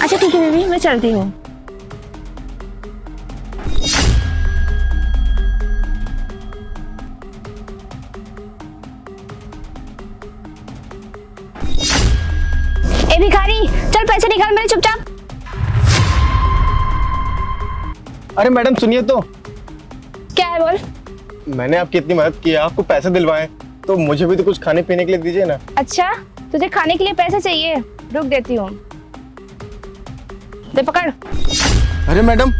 अच्छा ठीक है बेबी, मैं चलती हूँ। ए भिखारी, चल पैसे निकाल मेरे चुपचाप। अरे मैडम सुनिए तो, क्या है बोल। मैंने आपकी इतनी मदद की है, आपको पैसे दिलवाए, तो मुझे भी तो कुछ खाने पीने के लिए दीजिए ना। अच्छा, तुझे खाने के लिए पैसे चाहिए, रुक देती हूँ। दे पकड़। अरे मैडम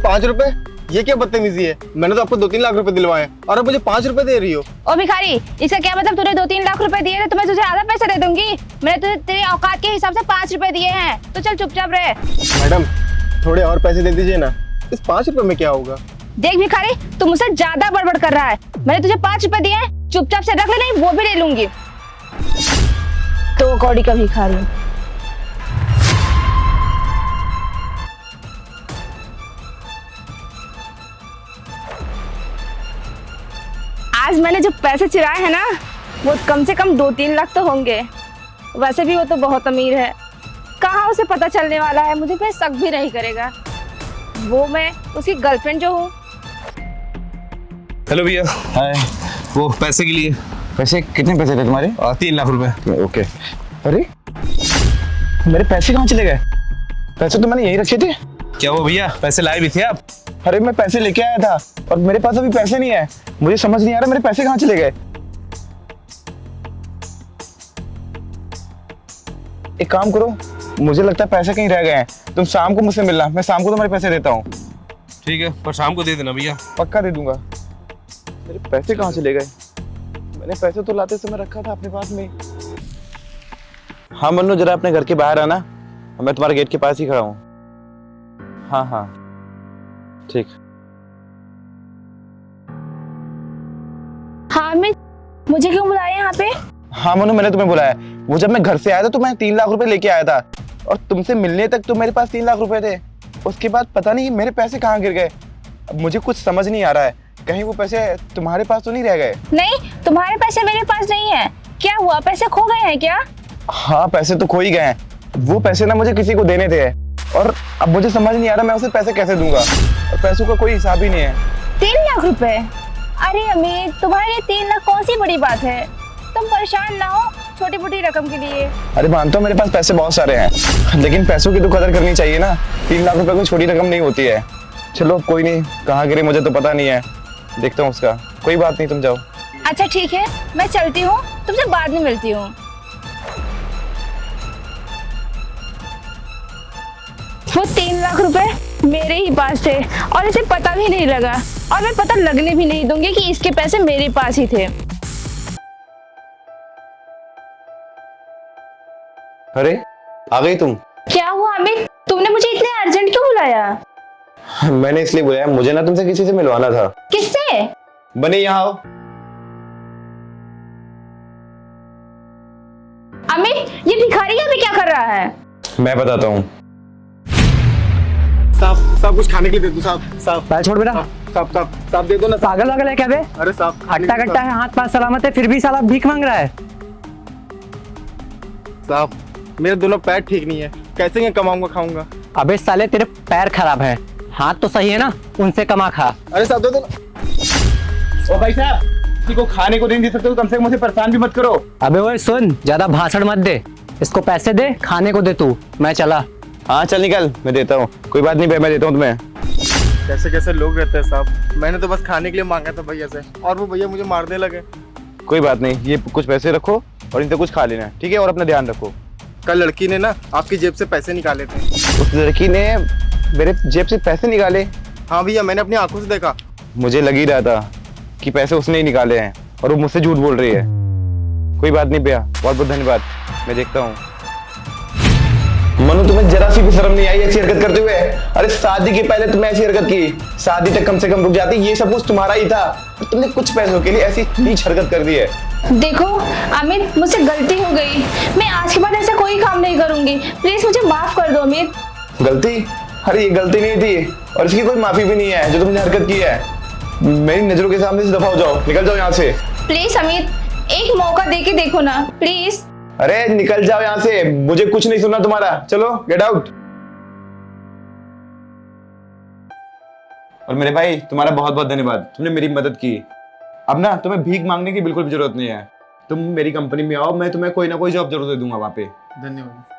5 रुपए, ये क्या बदतमीजी है? मैंने तो आपको 2-3 लाख रुपए दिलवाए और अब मुझे 5 रुपए दे रही हो। ओ भिखारी, इसका क्या मतलब? तूने 2-3 लाख रुपए दिए थे तो मैं तुझे आधा पैसा दे दूंगी। मैंने तुझे तेरी औकात के हिसाब से 5 रुपए दिए हैं, तो चल चुपचाप रहे। मैडम थोड़े और पैसे दे दीजिए ना, इस 5 रुपए में क्या होगा? देख भिखारी, तू मुझसे ज्यादा बड़बड़ कर रहा है। मैंने तुझे 5 रुपए दिए हैं, चुपचाप से रख ले, नहीं वो भी ले लूंगी। तो कौड़ी का भिखारी। आज मैंने जो पैसे चुराए हैं ना, वो कम से कम 2-3 लाख तो होंगे। वैसे भी वो तो बहुत अमीर है, कहाँ उसे पता चलने वाला है, मुझे पे शक भी नहीं करेगा। वो मैं उसकी गर्लफ्रेंड जो हूँ। हेलो भैया। हाय। वो पैसे के लिए। पैसे कितने पैसे थे तुम्हारे? 3 लाख रुपए। ओके। अरे मेरे पैसे कहाँ चले गए? पैसे तो मैंने यही रखे थे। क्या वो भैया पैसे लाए भी थे आप? अरे मैं पैसे लेके आया था और मेरे पास अभी पैसे नहीं है। मुझे समझ नहीं आ रहा मेरे पैसे कहाँ चले गए। एक काम करो, मुझे लगता है पैसे कहीं रह गए हैं। तुम शाम को मुझसे मिलना, मैं शाम को तुम्हारे पैसे देता हूँ। ठीक है, पर शाम को दे देना भैया। पक्का दे दूंगा। मेरे पैसे कहाँ चले गए? मैंने पैसे तो लाते समय रखा था अपने पास में। हाँ मन्नू, जरा अपने घर के बाहर आना, मैं तुम्हारे गेट के पास ही खड़ा हूँ। हाँ हाँ ठीक। हाँ मैं, मुझे क्यों बुलाया यहाँ पे? हाँ मनु, मैंने तुम्हें बुलाया। वो जब मैं घर से आया था तो मैं 3 लाख रुपए लेके आया था और तुमसे मिलने तक तो मेरे पास 3 लाख रुपए थे। उसके बाद पता नहीं मेरे पैसे कहाँ गिर गए। अब मुझे कुछ समझ नहीं आ रहा है, कहीं वो पैसे तुम्हारे पास तो नहीं रह गए? नहीं, तुम्हारे पैसे मेरे पास नहीं है। क्या हुआ, पैसे खो गए हैं क्या? हाँ पैसे तो खो ही गए हैं। वो पैसे ना मुझे किसी को देने थे और अब मुझे समझ नहीं आ रहा मैं उसे पैसे कैसे दूंगा, और पैसों का कोई हिसाब ही नहीं है। 3 लाख रुपए? अरे अमित, तुम्हारे लिए 3 लाख कौन सी बड़ी बात है? तुम परेशान ना हो छोटी मोटी रकम के लिए। अरे मानता हूँ मेरे पास पैसे बहुत सारे हैं, लेकिन पैसों की तो कदर करनी चाहिए ना। 3 लाख रुपए कोई छोटी रकम नहीं होती है। चलो कोई नहीं, कहाँ गिरे मुझे तो पता नहीं है, देखता हूँ उसका। कोई बात नहीं, तुम जाओ। अच्छा ठीक है, मैं चलती हूँ, तुमसे बाद में मिलती हूँ। वो 3 लाख रुपए मेरे ही पास थे और इसे पता भी नहीं लगा, और मैं पता लगने भी नहीं दूंगी कि इसके पैसे मेरे पास ही थे। अरे आ गई तुम? क्या हुआ अमित, तुमने मुझे इतने अर्जेंट क्यों बुलाया? मैंने इसलिए बुलाया, मुझे ना तुमसे किसी से मिलवाना था। किससे? बने यहाँ आओ। अमित, ये भिखारी यहाँ पे क्या कर रहा है? मैं बताता हूँ। साहब कुछ खाने के लिए दे दो साहब। पैर छोड़ बेटा। साहब दे दो ना। पागल वागल है क्या बे? अरे साहब हट्टा कट्टा है, हाथ पांव सलामत है, फिर भी साला भीख मांग रहा है। साहब मेरे दोनों पैर ठीक नहीं है, कैसे मैं कमाऊंगा खाऊंगा? अबे साले तेरे पैर खराब है, हाथ तो सही है ना, उनसे कमा खा। अरे साहब दे दो ना। ओ भाई साहब, किसी को खाने को नहीं दे सकते तो कम से कम मुझे परेशान भी मत करो। अबे ओए सुन, ज्यादा भाषण मत दे, इसको पैसे दे, खाने को दे तू, मैं चला। हाँ चल निकल, मैं देता हूँ। कोई बात नहीं, मैं देता हूँ तुम्हें। कैसे कैसे लोग रहते हैं साहब, मैंने तो बस खाने के लिए मांगा था भैया से, और वो भैया मुझे मारने लगे। कोई बात नहीं, ये कुछ पैसे रखो और इनसे कुछ खा लेना, ठीक है? और अपना ध्यान रखो। कल लड़की ने ना आपकी जेब से पैसे निकाले थे। उस लड़की ने मेरे जेब से पैसे निकाले? हाँ भैया, मैंने अपनी आंखों से देखा। मुझे लग ही रहा था कि पैसे उसने ही निकाले हैं और वो मुझसे झूठ बोल रही है। कोई बात नहीं भैया, बहुत बहुत धन्यवाद, मैं देखता हूँ। मनु, तुम्हें जरा सी भी शर्म नहीं आई ऐसी हरकत करते हुए? अरे शादी के पहले तुमने ऐसी हरकत की, शादी तक कम से कम रुक जाती, ये सब कुछ तुम्हारा ही था। तुमने कुछ पैसों के लिए ऐसी नीच हरकत कर दी है। देखो अमित, मुझसे गलती हो गई, मैं आज के बाद ऐसा कोई काम नहीं करूंगी, प्लीज मुझे माफ कर दो अमित। गलती? अरे ये गलती नहीं थी और इसकी कोई माफी भी नहीं है जो तुमने हरकत की है। मेरी नजरों के सामने से दफा हो जाओ, निकल जाओ यहाँ से। प्लीज अमित, एक मौका दे के देखो ना प्लीज। अरे निकल जाओ यहाँ से, मुझे कुछ नहीं सुनना तुम्हारा। चलो गेट आउट। और मेरे भाई तुम्हारा बहुत बहुत धन्यवाद, तुमने मेरी मदद की। अब ना तुम्हें भीख मांगने की बिल्कुल भी जरूरत नहीं है, तुम मेरी कंपनी में आओ, मैं तुम्हें कोई ना कोई जॉब जरूर दे दूंगा वहाँ पे। धन्यवाद।